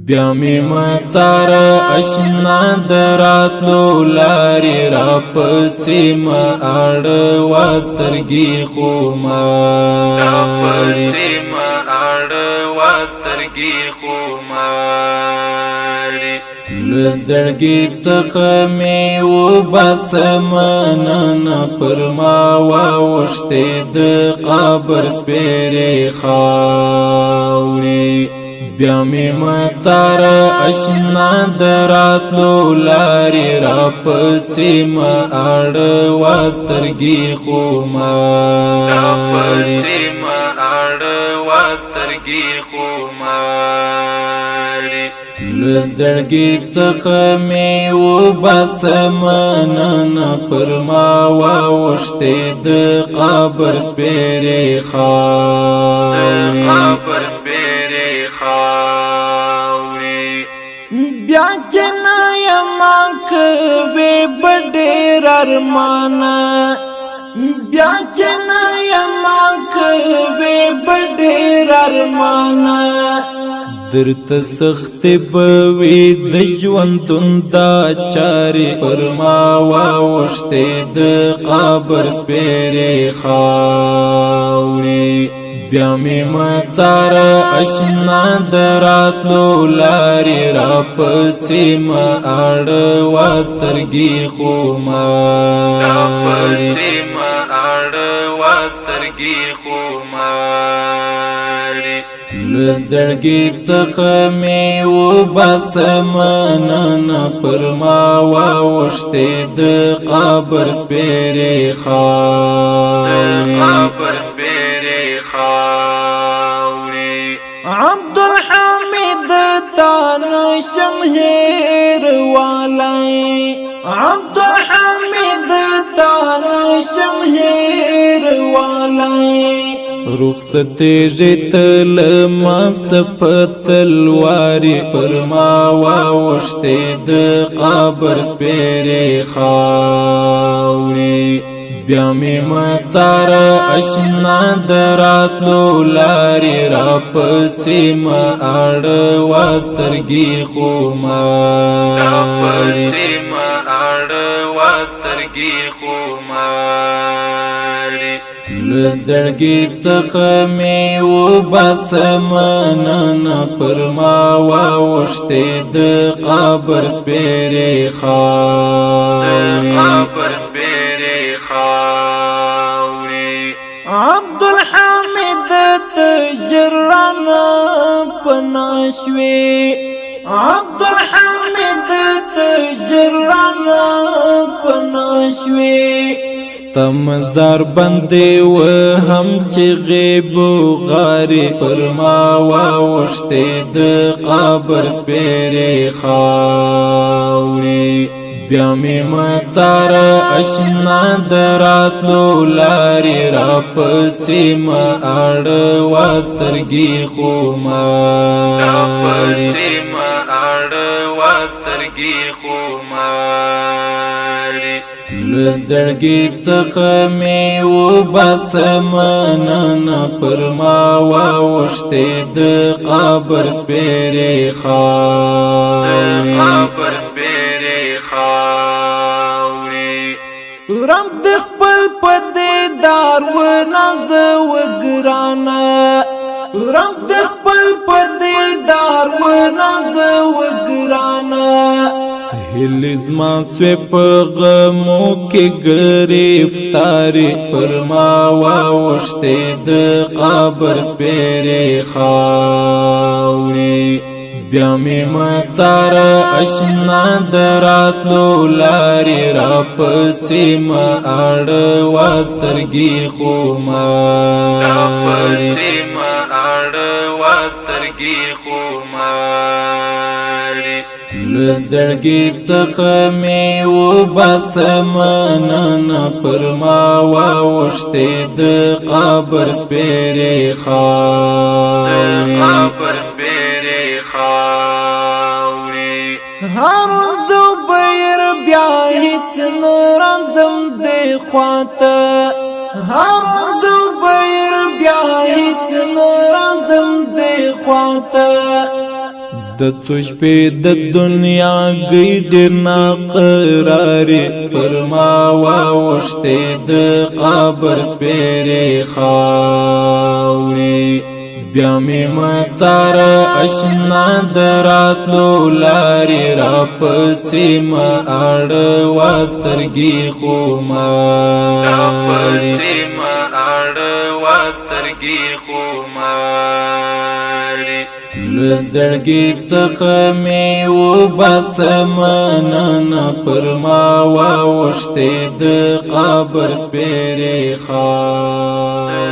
بیا می مڅار اشنا دراتلو لارې را پسې ما اړ واسترګي خو ما را پسې ما اړ واسترګي خو ما لزړګي څخه می و بس منن پر ما واوښتې د قبر سپېرې خاورې بیا می مڅار اشنا دراتلو لارې را پسې ما اړ واسترګي خو ما را پسې ما اړ واسترګي خو ما لزړګي څخه می و بس منن پر ما واوښتې د قبر سپېرې خاورې بیا چې نه یما کوي بډېر ارمانه بیا چې نه یما کوي بډېر ارمانه درته سخت بوي د ژوندون دا چارې پر ما واوښتې د قبر سپېرې خاورې بیا می مڅار اشنا دراتلو لارې را پسې ما اړ واسترګي خو ما را پسې ما اړ واسترګي خو ما لزړګي څخه می و بس منن پر ما واوښتې د قبر سپېرې خاورې عبدالحمید تانشم هیر والی عبدالحمید تانشم هیر والی رخصت جتل ما سپتلواری پر ما واوښتې د قبر سپېرې خاورې بیا می مڅار اشنا دراتلو لارې را پسې ما اړ واسترګي خو ما را پسې ما اړ واسترګي خو ما لزړګي څخه می و بس منن پر ما واوښتې د قبر سپېرې خاورې عبدالحمید تجران پناشوي عبدالحمید تجران پناشوي ستمزار بندې و هم چې غیب غارې پر ما واوښتې د قبر سپېرې خاورې بیا می مڅار اشنا دراتلو لارې را پسې ما اړ واسترګي خو ما را پسې ما اړ واسترګي خو ما لزړګي څخه می و بس منن پر ما واوښتې د قبر سپېرې خاورې رب د خپل په دیدار و ناز و ګرانه رب د خپل په دیدار و ناز و ګرانه هیلې زما سوې په غمو کې ګرفتارې پر ما واوښتې د قبر سپېرې خاورې بیا می مڅار اشنا دراتلو لارې را پسې ما اړ واسترګي خو ما را پسې ما اړ واسترګي خو ما لزړګي څخه می و بس منن پر ما واوښتې د قبر سپېرې خاورې هارون زبیر بیا هیڅ نه راځم دې خواته هارون زبیر بیا هیڅ نه راځم دې خواته د څو شپې د دنیا گئی ډېر ناقرارې پر ما واوښتې د قبر سپېرې خاورې بیا مې مڅاره اشنا د راتلو لارې راپسې مه اړوه سترګې خمارې له زړګي څخه مې وباسه مننه پر ما واوښتې د قبر سپېرې خاورې